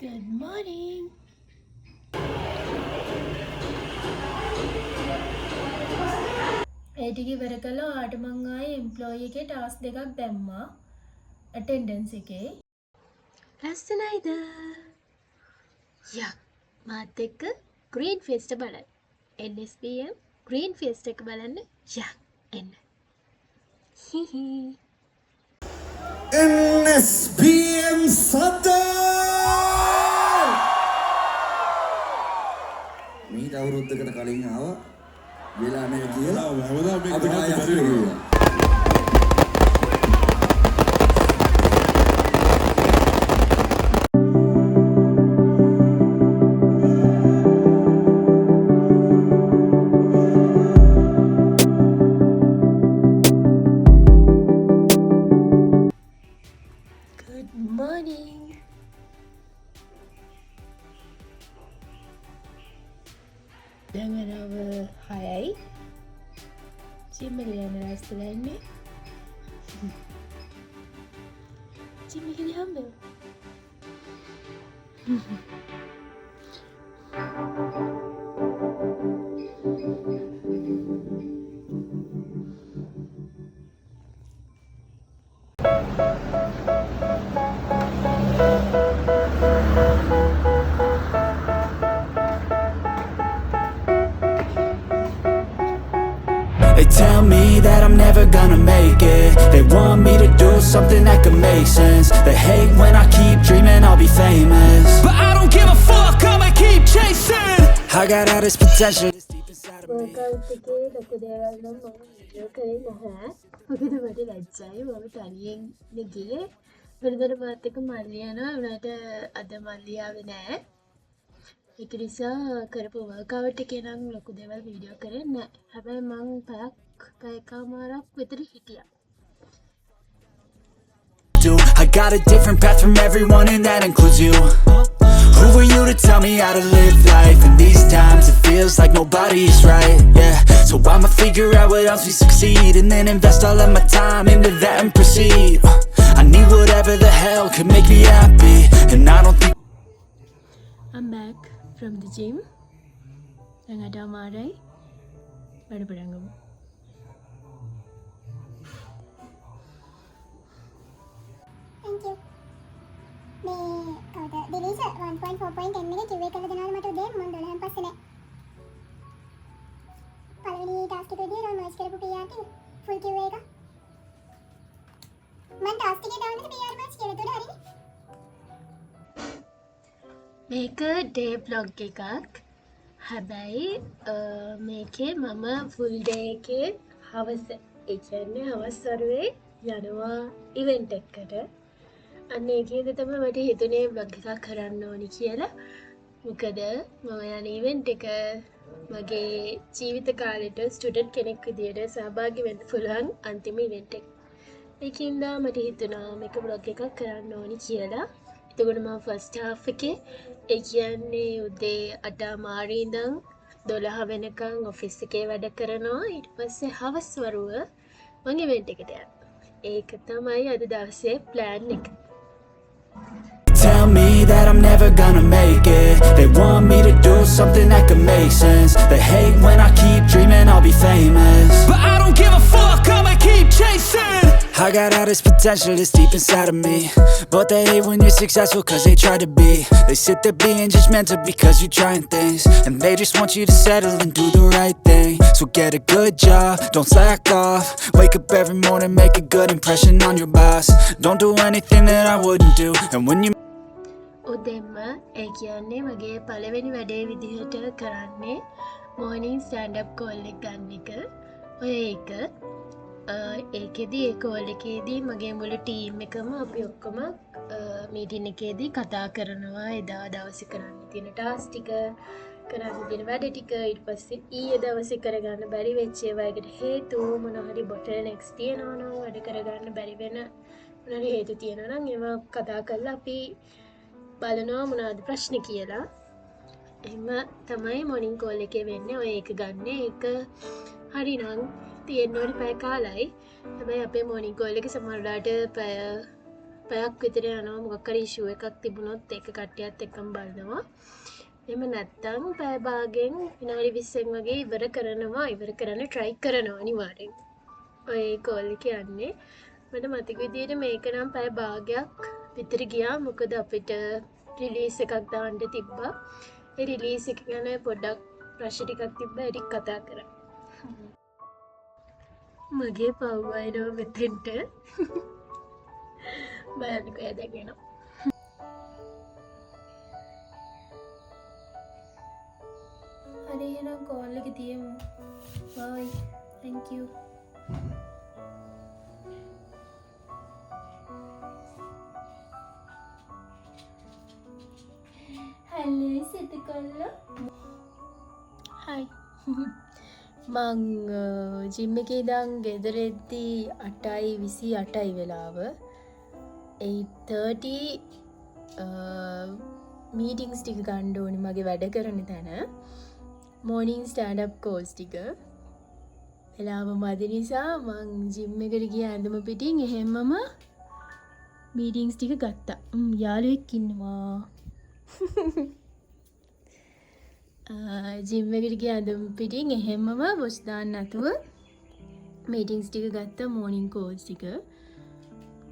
Good morning. ඒ ටික ඉවර කළා ආට මං ආයේ එම්ප්ලොයි එකේ ටාස්ක් දෙකක් දැම්මා අටෙන්ඩන්ස් එකේ. ලස්සනයිද? යා මාත් එක්ක ග්‍රීන් ෆෙස්ට් බලන්න. NSPM ග්‍රීන් ෆෙස්ට් එක බලන්න යා එන්න. හිහි. NSPM සදා මීට අවුරුද්දකට කලින් ආවා වෙලා නැහැ කියලා අපිට ආයෙත් කිව්වා. Good morning. දැන් වෙනව 6යි. ජිම් එකට යන්න රැස්ත වෙන්නේ. ජිම් එකේ හම්බ වෙනවා. They tell me that I'm never gonna make it. They want me to do something that could make sense. They hate when I keep dreaming I'll be famous, but I don't give a fuck, I'ma keep chasing. I got all this potential that's deep inside of me. Workout එකේ ලොකු දේවල් නම් මම video කරේ නැහැ. මොකද මට ලැජ්ජයි මම තනියෙන් ගියේ. වෙනදට මාත් එක්ක මල්ලි යනවා. උනාට අද මල්ලි ආවේ නැහැ. ඒක නිසා කරපු වර්කවුට් එකේ නම් ලොකු දේවල් වීඩියෝ කරේ නැහැ. හැබැයි මං පැයකමාරක් විතර හිටියා. I got a different path from everyone and that includes you. Who are you to tell me how to live life? In these times it feels like nobody's right, yeah. So I'ma figure out what else we succeed, and then invest all of my time into that and proceed. I need whatever the hell could make me happy, and I don't think I'm back from the gym. දැන් අද අමාරයි. වැඩ පටන් ගමු. Thank you. මේ කවුද ඩිලීෂ 1.4.10 එකේ කිව්වේ කළා දෙනවද මට උදේ මම 12න් පස්සේ නෑ. පළවෙනි ටාස්ක් එකේදී රන් මර්ජ් කරපු PR ටික ෆුල් කිව්වේ එක. මම ටාස්ක් එකේ දාන්නද PR මර්ජ් කියලා එතකොට හරිනේ. මේක ඩේ බ්ලොග් එකක්. හැබැයි මේකේ මම ෆුල් ඩේ එකේ හවස ඒ කියන්නේ හවස් වරුවේ යනවා ඉවෙන්ට් එකකට. අන්න ඒකේද තමයි මට හිතුනේ බ්ලොග් එකක් කරන්න ඕනි කියලා. මොකද මම යන ඉවෙන්ට් එක මගේ ජීවිත කාලෙට ස්ටුඩන්ට් කෙනෙක් විදියට සහභාගී වෙන්න පුළුවන් අන්තිම ඉවෙන්ට් එක. ඒකින්ද මට හිතුණා මේක බ්ලොග් එකක් කරන්න ඕනි කියලා. එතකොට මම ෆස්ට් හාෆ් එකේ ඒ කියන්නේ උදේ 8:00 ඉඳන් 12 වෙනකන් ඔෆිස් එකේ වැඩ කරනවා. ඊට පස්සේ හවස් වරුව මම ඉවෙන්ට් එකට යනවා. ඒක තමයි අද දවසේ ප්ලෑන් එක. tell me that I'm never gonna make it. They want me to do something that could make sense. They hate when I keep dreaming I'll be famous, but I don't give a fuck, I'ma keep chasing. I got all this potential that's deep inside of me, but they hate when you're successful cause they try to be. They sit there being judgmental because you're trying things, and they just want you to settle and do the right thing. So get a good job, don't slack off. Wake up every morning, make a good impression on your boss. Don't do anything that I wouldn't do, and when you උදෙන්ම ඒ කියන්නේ මගේ පළවෙනි වැඩේ විදිහට කරන්නේ මෝර්නින් stand up call එක ගන්න එක. ඔය ඒක ඒකෙදි ඒ කෝල් එකේදී මගේ මුළු ටීම් එකම අපි ඔක්කොම මීටින් එකේදී කතා කරනවා එදා දවසේ කරන්න තියෙන ටාස්ක් ටික, කරන්න තියෙන වැඩ ටික, ඊට පස්සේ ඊයේ දවසේ කරගන්න බැරි වෙච්ච ඒවායකට හේතු මොනවා හරි බොටල්නෙක්ස් තියෙනවා නම් වැඩ කරගන්න බැරි වෙන මොනවා හරි හේතු තියෙනවා නම් ඒවා කතා කරලා අපි බලනවා මොනවද ප්‍රශ්න කියලා. එහෙම තමයි මොර්නින් කෝල් එකේ වෙන්නේ. ඔය ඒක ගන්න ඒක හරිනම් තියෙන්න ඕනි පැය කාලයි. හැබැයි අපේ මොර්නින් කෝල් එක සමහරවිට පැය පැයක් විතර යනවා මොකක් හරි ඉෂුව එකක් තිබුණොත් ඒක කට්ටියත් එක්කම බලනවා. එහෙම නැත්තම් පැය භාගෙන් විනාඩි 20න් වගේ ඉවර කරන්න try කරනවා අනිවාර්යෙන්. ඔය කෝල් එක යන්නේ. මට මතක විදියට මේක නම් පැය භාගයක් විතර ගියා. මොකද අපිට රිලීස් එකක් දාන්න තිබ්බා. ඒ රිලීස් එක ගැන පොඩ්ඩක් ප්‍රශ්න ටිකක් තිබ්බා. ඒක කතා කරා. මගේ පව්වයිනෝ මෙතෙන්ට බලන්නකෝ ඇදගෙන. හරි එහෙනම් කෝල් එක තියමු. bye. thank you. hello සිතකොල්ලෝ. hi. මං ජිම් එකේ ඉඳන් ගෙදර එද්දී 8:28යි වෙලාව. 8:30 මීටින්ග්ස් ටික ගන්න ඕනේ මගේ වැඩ කරන තැන. මෝර්නින් ස්ටෑන්ඩ් අප් කෝල්ස් ටික. වෙලාව මදි නිසා මං ජිම් එකට ගිය ඇඳුම පිටින් එහෙමම මීටින්ග්ස් ටික ගත්තා. යාළුවෙක් ඉන්නවා. ජිම් එකට ගිය ඇඳුම් පිටින් එහෙමම වොච් දාන්න නැතුව මීටින්ග්ස් ටික ගත්තා මෝර්නින් කෝල්ස් ටික.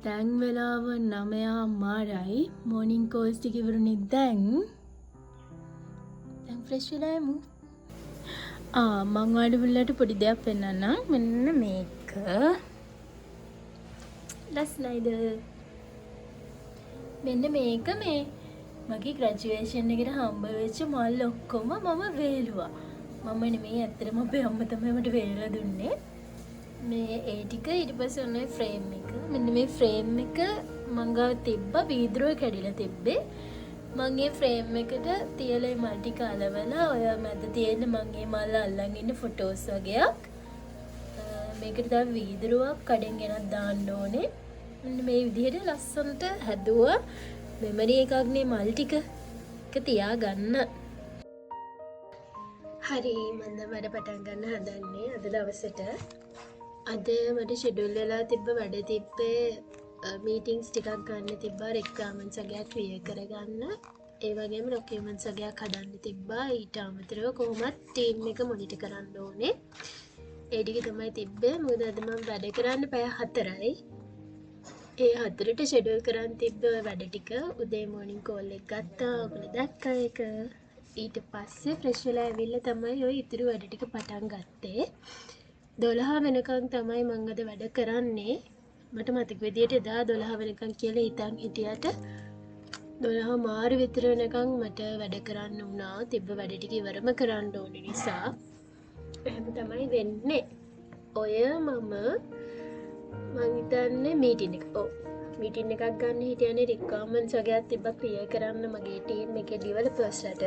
දැන් වෙලාව 9:00යි. මෝර්නින් කෝල්ස් ටික ඉවරුනේ දැන් ෆ්‍රෙෂ් වෙලා යමු. මං ඔයාලට පොඩි දෙයක් පෙන්නන්නම්. මෙන්න මේක. ලස්සනයිද? මෙන්න මේක මේ මගේ ග්‍රැජුවේෂන් එකට හම්බ වෙච්ච මල් ඔක්කොම මම වේලුවා. මම නෙමෙයි ඇත්තටම අපේ අම්මා තමයි මට වේලලා දුන්නේ. මේ ඒ ටික ඊට පස්සේ ඔන්න ෆ්‍රේම් එක. මෙන්න මේ ෆ්‍රේම් එක මං ගාව තිබ්බා. වීදුරුව කැඩිලා තිබ්බේ. මං ඒ ෆ්‍රේම් එකට තියලා මල් ටික අලවලා ඔය මැද තියෙන මං ඒ මල් අල්ලන් ඉන්න ෆොටෝස් වගේක්. මේකට තව වීදුරුවක් කඩෙන් ගෙනත් දාන්න ඕනේ. මෙන්න මේ විදිහට ලස්සනට හැදුවා. මෙමරි එකක් නේ මල් ටික තියාගන්න. හරි මම වැඩ පටන් ගන්න හදන්නේ අද දවසට. අද මට ෂෙඩියුල් වෙලා තිබ්බ වැඩ තිබ්බේ මීටින්ග්ස් ටිකක් ගන්න තිබ්බා. රික්වයර්මන්ට්ස් වගේක් ක්‍රියේට් කරගන්න. ඒ වගේම ඩොකියුමන්ට්ස් වගේක් හදන්න තිබ්බා. ඊට අමතරව කොහොමත් ටීම් එක මොනිටර් කරන්න ඕනේ. ඒ ටික තමයි තිබ්බේ. මොකද අද මම වැඩ කරන්න පැය 4යි. ඒ 4ට ෂෙඩියුල් කරන් තිබ්බ වැඩ ටික උදේ මෝර්නින් කෝල් එක ගත්තා. ඔයගොල්ලෝ දැක්කා ඒක. ඊට පස්සේ ෆ්‍රෙෂ් වෙලා ඇවිල්ලා තමයි ඔය ඉතුරු වැඩ ටික පටන් ගත්තේ. 12 වෙනකන් තමයි මම අද වැඩ කරන්නේ. මට මතක විදියට එදා 12 වෙනකන් කියලා හිතන් හිටියට 12 මාරු විතර වෙනකන් මට වැඩ කරන්න වුණා. තිබ්බ වැඩ ටික ඉවරම කරන්න ඕන නිසා. එහෙම තමයි වෙන්නේ. ඔය මම හිතන්නේ මීටින් එක. මීටින් එකක් ගන්න හිටියනේ රික්වයර්මන්ට්ස් වගේක් තිබ්බා ක්ලියර් කරන්න මගේ ටීම් එකේ ඩෙවලොපර්ස්ලට.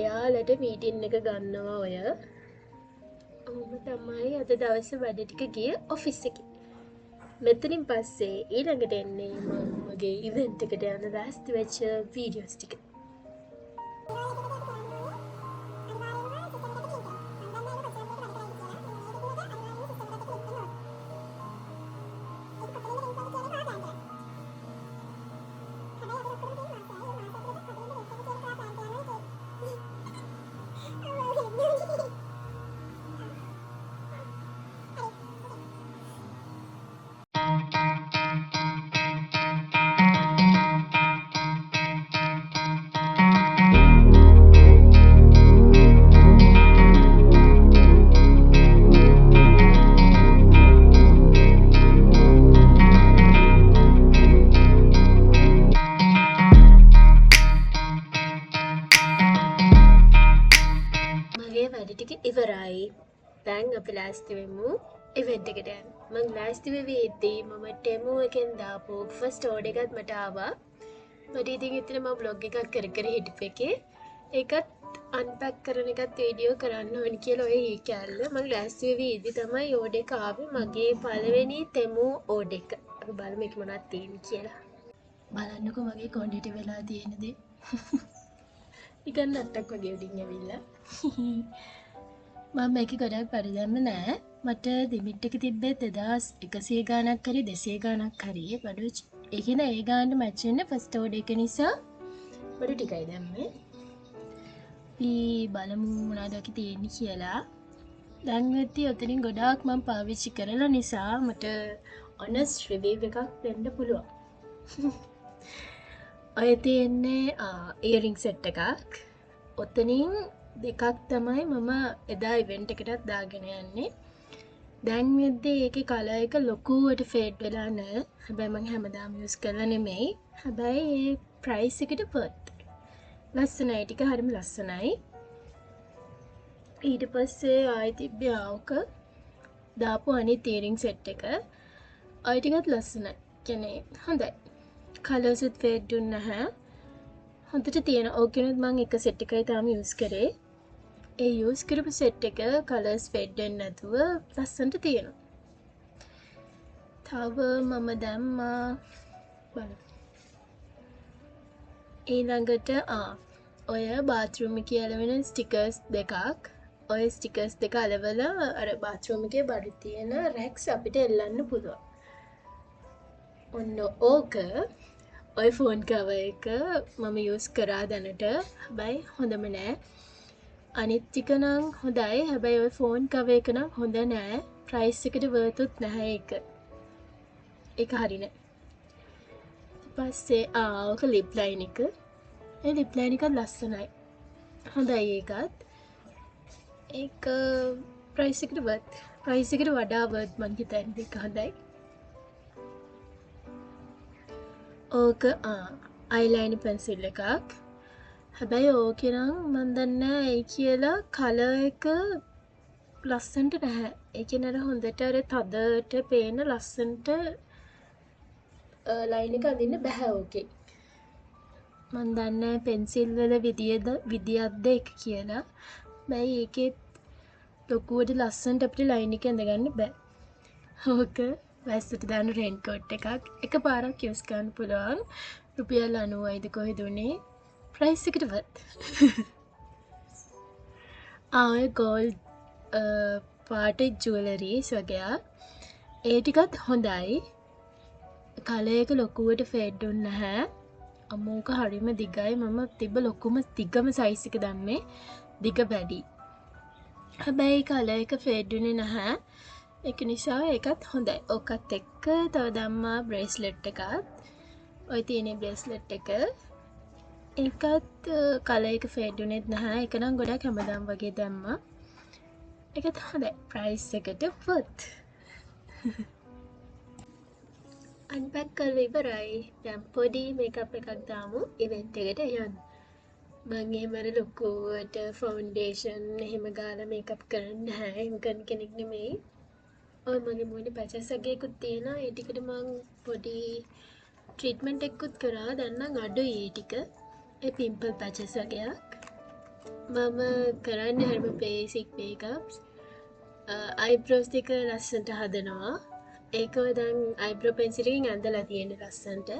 එයාලට මීටින් එක ගන්නවා ඔය. තමයි අද දවසේ වැඩ ටික ගිය ඔෆිස් එකේ. මෙතනින් පස්සේ ඊළඟට එන්නේ මම මගේ ඉවෙන්ට් එකට යන ලෑස්ති වෙච්ච වීඩියෝස් ටික. ඉවරයි. දැන් අපි ලෑස්ති වෙමු ඉවෙන්ට් එකට යන්න. මම ලෑස්ති වෙවි ඉද්දී මම ටෙමු එකෙන් දාපු ෆස්ට් ඕඩර් එකත් මට ආවා. මට ඉතින් ඉතින් මම බ්ලොග් එකක් කර කර හිටපු එකේ ඒකත් අන්පැක් කරන එකත් වීඩියෝ කරන්න ඕනි කියලා ඔය කැල්ල මම ලෑස්ති වෙවි ඉද්දී තමයි ඕඩර් එක ආවේ. මගේ පළවෙනි ටෙමු ඕඩර් එක. අපි බලමු මේක මොනවද තියෙන්නේ කියලා. බලන්නකෝ මගේ කොන්ඩිට වෙලා තියෙන දේ. නිකන් නැට්ටක් වගේ උඩින් ඇවිල්ලා. මම මේක ගොඩක් පරිදම්ම නෑ. මට ලිමිට් එක තිබ්බේ 2100 ගාණක් හරි 200 ගාණක් හරි බඩු ඒකන ඒ ගාන්ට මැච්චෙන්න්න ෆස්ට ෝඩ එක නිසා බඩු ටිකයි දැම්ම බලමු මුණදකි තියෙන්නේ කියලා දැන්වෙත්ති ඔතනින් ගොඩාක් මං පාවිච්චි කරලා නිසා මට ඔනස් ශ්‍රවී එකක් දෙන්න පුළුවන් ඔය තියෙන්නේ ඒරිං සෙට් එකක් ඔත්තනින් දෙකක් තමයි මම එදා ඉවෙන්ට් එකටත් දාගෙන යන්නේ දැන් වෙද්දී ඒකේ කලර් එක ලොකුවට ෆේඩ් වෙලා නැහැ. හැබැයි මම හැමදාම යූස් කරලා නෙමෙයි. හැබැයි ඒ ප්‍රයිස් එකට worth. ලස්සනයි ටික හරිම ලස්සනයි. ඊට පස්සේ ආයෙ තිබ්බේ ආවක දාපු අනිත් ඉයරින් සෙට් එක. ආයෙ ටිකත් ලස්සනයි. කියන්නේ හොඳයි. කලර්ස් උත් ෆේඩ් දුන්නේ නැහැ. හොඳට තියෙන. ඕකෙනුත් මම එක සෙට් එකයි තාම යූස් කරේ. ඒ යූස් කරපු සෙට් එක කලර්ස් ෆෙඩ් වෙන්නේ නැතුව ලස්සනට තියෙනවා. තව මම දැම්මා බලමු. ඊළඟට ඔය බාත්රූම් එකේ අලවෙන ස්ටිකර්ස් දෙකක්. ඔය ස්ටිකර්ස් දෙක අලවලා අර බාත්රූම් එකේ බඩු තියෙන රැක්ස් අපිට එල්ලන්න පුළුවන්. ඔන්න ඕක ඔය ෆෝන් කවර් එක මම යූස් කරා දැනට. හැබැයි හොඳම නෑ. අනිත් ටික නම් හොඳයි. හැබැයි ඔය ෆෝන් කවර් එක නම් හොඳ නෑ. ප්‍රයිස් එකට worth උත් නැහැ ඒක. ඒක හරි නෑ. ඊට පස්සේ ඕක ලිප් ලයින් එක. ඒ ලිප් ලයින් එක ලස්සනයි. හොඳයි ඒකත්. ඒක ප්‍රයිස් එකට worth. ප්‍රයිස් එකට වඩා worth මං හිතන්නේ ඒක හොඳයි. ඕක අයිලයිනර් පෙන්සිල් එකක්. හැබැයි ඕකේ නම් මන් දන්නේ ඇයි කියලා කලර් එක ලස්සනට නැහැ. ඒ කියන්නේ අර හොඳට අර තදට පේන ලස්සනට ලයින් එක අඳින්න බෑ ඕකේ. මන් දන්නේ පෙන්සිල් වල විදියක්ද ඒක කියලා. බෑ ඒකෙත් ලොකුවට ලස්සනට අපිට ලයින් එක ඇඳගන්න බෑ. ඕක වැස්සට දාන රේන් කෝට් එකක්. එකපාරක් යූස් කරන්න පුළුවන්. රුපියල් 90යිද කොහෙද උනේ? ප්‍රයිස් එකට worth. ඔය ගෝල්ඩ් පාට ජුවලරිස් වගේ. ඒ ටිකත් හොඳයි. කලර් එක ලොකුවට ෆේඩ් දුන්නේ නැහැ. අමෝක හරිම දිගයි. මම තිබ්බ ලොකුම දිගම සයිස් එක දැම්මේ. දිග වැඩි. හැබැයි කලර් එක ෆේඩ් දුන්නේ නැහැ. ඒක නිසා ඒකත් හොඳයි. ඕකත් එක්ක තව දැම්මා බ්‍රේස්ලට් එකක්. ඔය තියෙන බ්‍රේස්ලට් එක. ඒකත් කලර් එක ෆේඩ් වුණෙත් නැහැ. ඒක නම් ගොඩක් හැමදාම වගේ දැම්මා. ඒකත් හොඳයි. ප්‍රයිස් එකට worth. අන්පැක් කරලා ඉවරයි. දැන් පොඩි මේකප් එකක් දාමු ඉවෙන්ට් එකට යන්න. මම එහෙම අර ලොකුවට ෆවුන්ඩේෂන් එහෙම ගාලා මේකප් කරන්නේ නැහැ. එහෙම කරන කෙනෙක් නෙමෙයි. ඔය මගේ මූණේ පැචස් වගේකුත් තියෙනවා. ඒ ටිකට මම පොඩි ට්‍රීට්මන්ට් එකකුත් කරා. දැන් නම් අඩුයි ඒ ටික. ඒ පිම්පල් පැචස් වගේක්. මම කරන්නේ හරිම බේසික් මේකප්ස්. අයිබ්‍රෝස් ටික ලස්සනට හදනවා. ඒක දැන් අයිබ්‍රෝ පෙන්සිල් එකෙන් ඇඳලා තියෙන්නේ ලස්සනට.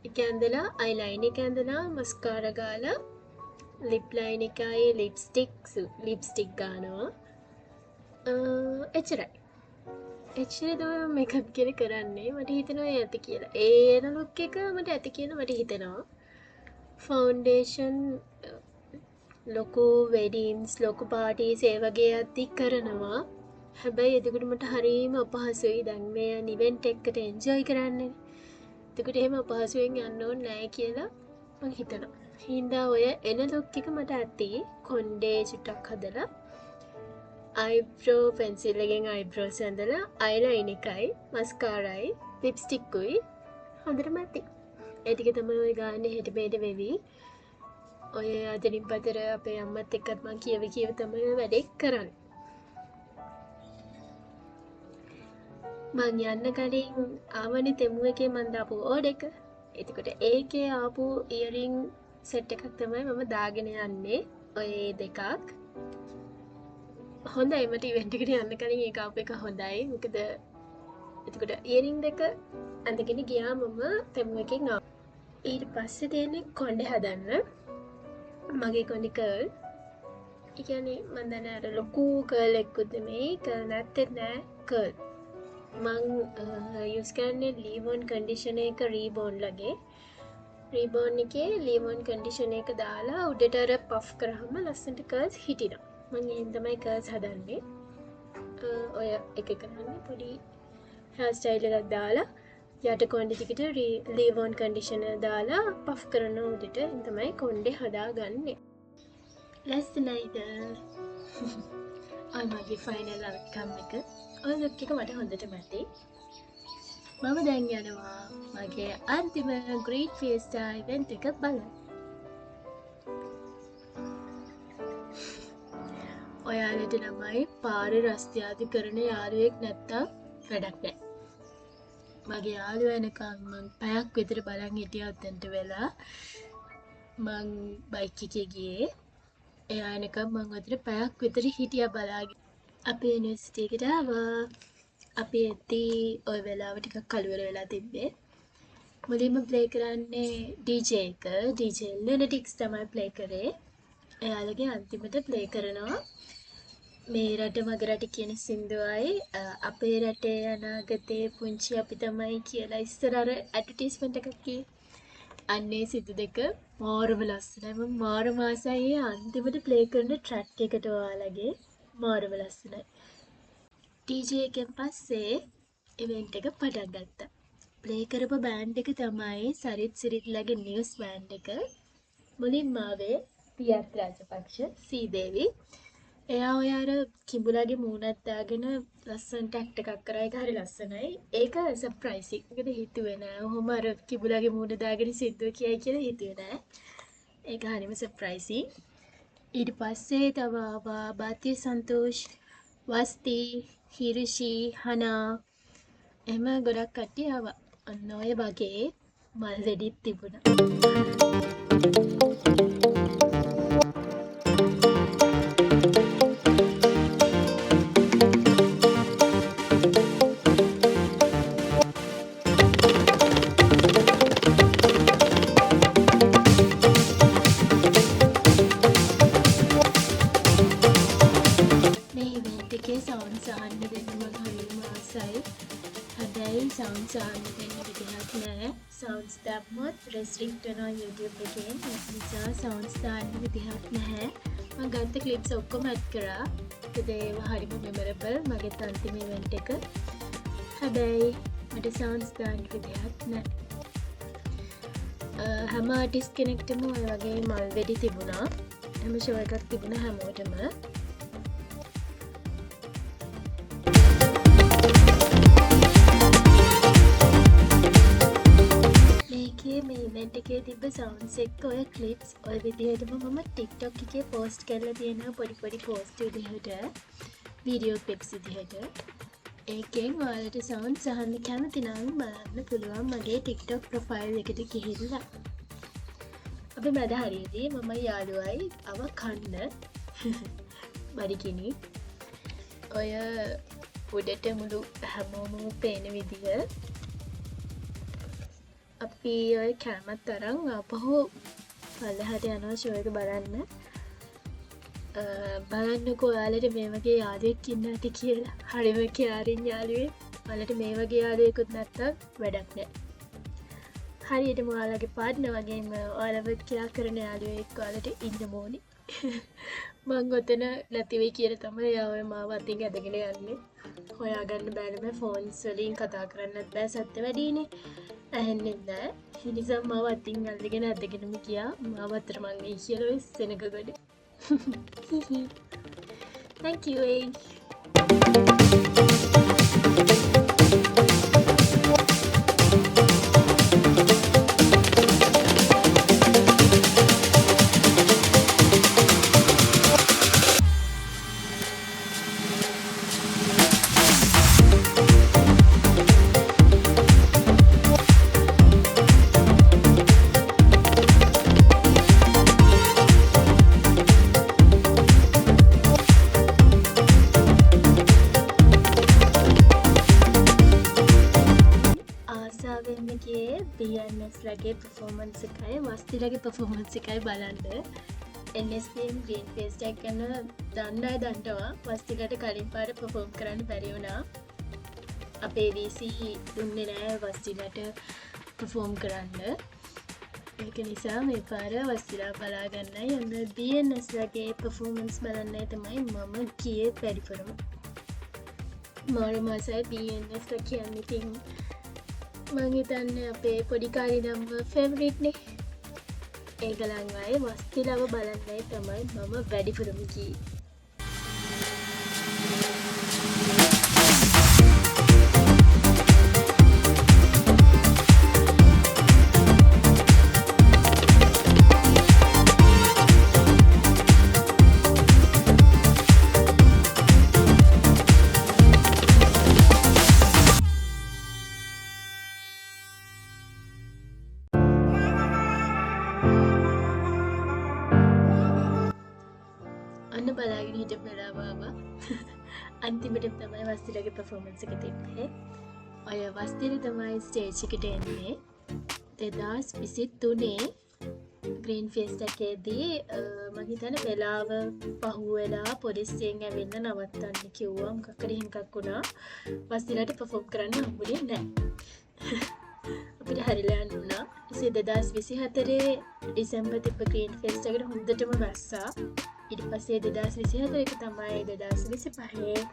ඒක ඇඳලා අයිලයින් එක ඇඳලා මස්කාරා ගාලා ලිප් ලයින් එකයි ලිප්ස්ටික් ගන්නවා. එච්චරයි. එච්චරයි තමයි මේකප් කියලා කරන්නේ. මට හිතෙනවා ඇති කියලා. ඒ லுක් එක මට ඇති කියලා මට හිතෙනවා. ෆවුන්ඩේෂන් ලොකු වෙඩින්ස් ලොකු පාටිස් ඒ වගේ අද්දි කරනවා. හැබැයි එතකොට මට හරිම අපහසුයි. දැන් මේ ඉවෙන්ට් එකකට එන්ජොයි කරන්නේ. එතකොට එහෙම අපහසුයෙන් යන්න ඕනේ නැහැ කියලා මම හිතනවා. හින්දා ඔය එන லுක් එක මට ඇති. කොණ්ඩේ චුට්ටක් හදලා අයිබ්‍රෝ පෙන්සිල් එකෙන් අයිබ්‍රෝස් ඇඳලා අයිලයින් එකයි මස්කාරායි ලිප්ස්ටික්කුයි හොඳටම ඇති. ඒ ටික තමයි ඔය ගානේ හෙට මෙහෙට වෙවි. ඔය අතරින් පතර අපේ අම්මත් එක්කත් මං කියව තමයි වැඩේ කරන්නේ. මං යන්න කලින් ආවනේ තෙමු එකේ මං දාපු ඕඩර් එක. එතකොට ඒකේ ආපු ඉයරින් සෙට් එකක් තමයි මම දාගෙන යන්නේ. ඔය දෙකක්. හොඳයි මට ඉවෙන්ට් එකට යන්න කලින් ඒක ආපු එක හොඳයි. මොකද එතකොට ඉයරින් දෙක අඳගෙන ගියා මම තෙමු එකෙන් ආවා. ඊට පස්සේ තියෙන්නේ කොණ්ඩේ හදන්න. මගේ කොණ්ඩේ කර්ල්. ඒ කියන්නේ මම දැන් අර ලොකු කර්ල් එකකුත් නෙමෙයි කර්ල් නැත්තේ නෑ කර්ල්. මං යස් කරන්නේ ලීවෝන් කන්ඩිෂන එක රීබෝන් ලගේ රීබෝන් එකේ ලීවෝන් කන්ඩිෂන එක දාලා උඩටර පෆ් කරහම ලස්සට කර්ස් හිටින මං එහෙන් තමයි කර්ස් හදන්නේ ඔය එක කරන්න පොඩි හැස්ටයිල් එකක් දාලා යට කොන්ඩිටිකට ලීවෝන් කන්ඩිෂන දාලා පෆ් කරන උඩට තමයි කොන්්ඩේ හදාගන්නේ ලස්සනයිද ඔය මගේ ෆයිනල් අවට්කම් එක ඔය ලුක් එක මට හොඳට මැති මම දැන් යනවා මගේ අන්තිම ග්‍රීට් ෆියස්ටා ඉවෙන්ට් එක බලන්න ඔයාලට ළමයි පාරේ රස්තියාදු කරන යාළුවෙක් නැත්තම් වැඩක් නැහැ මගේ යාළුවා එනකම් මං පැයක් විතර බලන් හිටියා උතන්ට වෙලා මං බයික් එකේ ගියේ එයා එනකම් මං අතර පැයක් විතර හිටියා බලාගෙන අපේ යුනිවර්සිටි එකට ආවා අපි එද්දී ওই වෙලාව ටිකක් කලවර වෙලා තිබ්බේ මුලින්ම ප්ලේ කරන්නේ DJ එක DJ Lunatics තමයි ප්ලේ කරේ එයාලගේ අන්තිමට ප්ලේ කරනවා මේ රට මග රට කියන සින්දුවයි අපේ රටේ අනාගතේ පුංචි අපි තමයි කියලා ඉස්සර අර ඇඩ්වර්ටයිස්මන්ට් එකක් කියේ අන්නේ සිද්දු දෙක මාරම ලස්සනයි මම මාරම ආසයි අන්තිමට ප්ලේ කරන ට්‍රැක් එකට ඔයාලගේ මාරම ලස්සනයි DJ එකෙන් පස්සේ ඉවෙන්ට් එක පටන් ගත්තා ප්ලේ කරපු බෑන්ඩ් එක තමයි සරිත් සිරිත්ලගේ නිවුස් බෑන්ඩ් එක මුලින්ම ආවේ පියත් රාජපක්ෂ සීදේවි එයා ඔය අර කිඹුලාගේ මූණත් දාගෙන ලස්සනට ඇක්ට් එකක් කරා ඒක හරි ලස්සනයි ඒක සර්ප්‍රයිසින් මොකද හිතුවේ නෑ ඔහොම අර කිඹුලාගේ මූණ දාගෙන සිද්දුව කියයි කියලා හිතුවේ නෑ ඒක හරිම සර්ප්‍රයිසින් ඊට පස්සේ තව ආවා බාතිය සන්තෝෂ් වස්ති හිරුෂි හනා එහෙම ගොඩක් කට්ටිය ආවා අන්න ඔය වගේ මල් වෙඩිත් තිබුණා සවුන්ස් දැම්මොත් රෙස්ට්‍රික්ට් වෙනවා YouTube එකෙන් ඒක නිසා සවුන්ස් දාන්න විදිහක් නැහැ මම ගත්ත ක්ලිප්ස් ඔක්කොම ඇඩ් කරා ඒකද ඒවා හරිම මෙමරබල් මගේ අන්තිම ඉවෙන්ට් එක හැබැයි මට සවුන්ස් දාන්න විදිහක් නැහැ හැම ආටිස්ට් කෙනෙක්ටම ඔය වගේ මල් වෙඩි තිබුණා හැම ෂෝ එකක් තිබුණා හැමෝටම මේ ඉවෙන්ට් එකේ තිබ්බ සවුන්ඩ්ස් එක්ක ඔය ක්ලිප්ස් ඔය විදිහටම මම TikTok එකේ පෝස්ට් කරලා තියෙනවා පොඩි පොඩි පෝස්ට් විදිහට වීඩියෝ ක්ලිප්ස් විදිහට ඒකෙන් ඔයාලට සවුන්ඩ්ස් අහන්න කැමති නම් බලන්න පුළුවන් මගේ TikTok ප්‍රොෆයිල් එකට ගිහිල්ලා අපි මැද හරියදී මම යාළුවයි අව කන්න බඩගිනි ඔය උඩට මුළු හැමෝම පේන විදිහ අපි ඔය කෑමත් තරම් අපහු පල්ලෙහාට යනවා ෂෝ එක බලන්න බලන්නකෝ ඔයාලට මේ වගේ යාළුවෙක් ඉන්නවද කියලා හරිම කියාරින් යාළුවෙක් ඔයාලට මේ වගේ යාළුවෙකුත් නැත්තම් වැඩක් නෑ හරියටම ඔයාලගේ පාර්ට්නර් වගේම ඔයාලව කියා කරන යාළුවෙක් ඔයාලට ඉන්න ඕනේ මං ඔතන නැති වෙයි කියලා තමයි එයා ඔය මාව අතින් ඇදගෙන යන්නේ හොයාගන්න බැරිම ෆෝන්ස් වලින් කතා කරන්නත් බෑ සත්‍ය වැඩිනේ ඇහෙන්නේ නැහැ. ඒ නිසා මාව අතින් අල්ලගෙන ඇදගෙනම ගියා. මාව අතර මං එයි කියලා ඔය සෙනග ගොඩේ. Thank you. ලගේ පර්ෆෝමන්ස් එකයි වස්තිලගේ පර්ෆෝමන්ස් එකයි බලන්න NSPM ග්‍රීන් ෆේස් එකක් ගැන දන්න අය දන්නවා වස්තිලට කලින් පාර පර්ෆෝම් කරන්න බැරි වුණා අපේ VC දුන්නේ නෑ වස්තිලට perform කරන්න. ඒක නිසා මේ පාර වස්තිලා බලාගන්නයි යන්න BNS ලගේ performance බලන්නයි තමයි මම ගියේ වැඩිපුරම. මාර මාසයි BNS ලා කියන්නේ ඉතින් මං හිතන්නේ අපේ පොඩි කාලේ නම් ෆේවරිට් නේ. ඒගොල්ලන් අය වස්තිලාව බලන්නයි තමයි මම වැඩිපුරම ගියේ. අන්න බලාගෙන හිටපු වෙලාව අන්තිමට තමයි වස්තිලගේ performance එක තිබ්බේ. ඔය වස්තිල තමයි ස්ටේජ් එකට එන්නේ 2023 ග්‍රීන් ෆෙස්ට් එකේදී මම හිතන්නේ වෙලාව පහුවෙලා පොලිසියෙන් ඇවිල්ලා නවත්තන්න කිව්වා. මොකක් හරි එකක් වුණා. වස්තිලට perform කරන්න හම්බුනේ නැහැ. අපිට හරිලා යන්න වුණා. ඉතින් 2024 ඩිසෙම්බර් තිබ්බ ග්‍රීන් ෆෙස්ට් එකට හොඳටම වැස්සා. ඊට පස්සේ 2024 එක තමයි 2025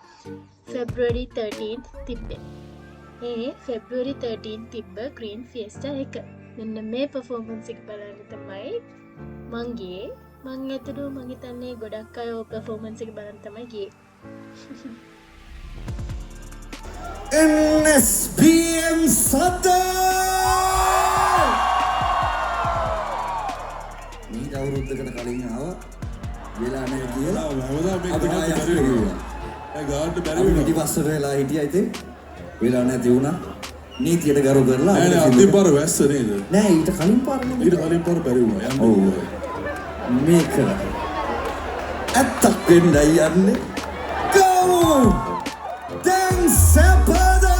February 13th තිබ්බේ. ඒ February 13th තිබ්බ Green Fiesta එක. මෙන්න මේ performance එක බලන්න තමයි මං ගියේ. මං ඇතුළු මං හිතන්නේ ගොඩක් අය ඔය performance එක බලන්න තමයි ගියේ. NSPM සද්ද මේ අවුරුද්දකට කලින් ආවා වෙලා නැහැ කියලා අපිට ආයෙ කිව්වා. ඒ ගාඩ් බැරි වුණා. පිටිපස්සට වෙලා හිටියා ඉතින් වෙලා නැති වුණා. නීතියට ගරු කරලා නෑ අන්තිම පාර වැස්ස නේද? නෑ ඊට කලින් පාර නෙමෙයි. ඊට කලින් පාර බැරි වුණා. යන්න. ඔව්. මේක ඇත්තක් වෙන්නයි යන්නේ. Go! Dance Sapada!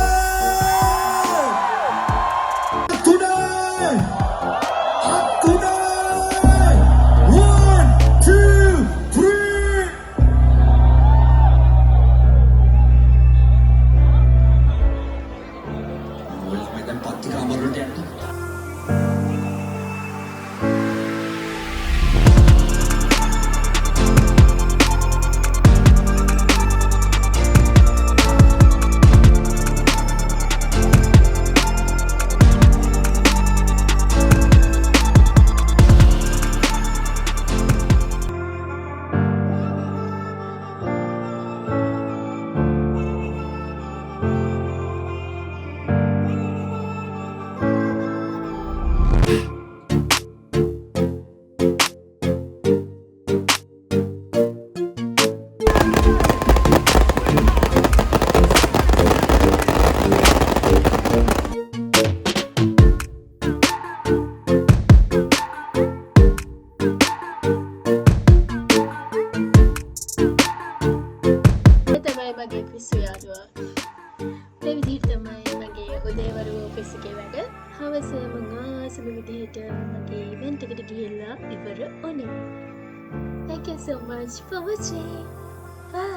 Thank you so much for watching. Bye.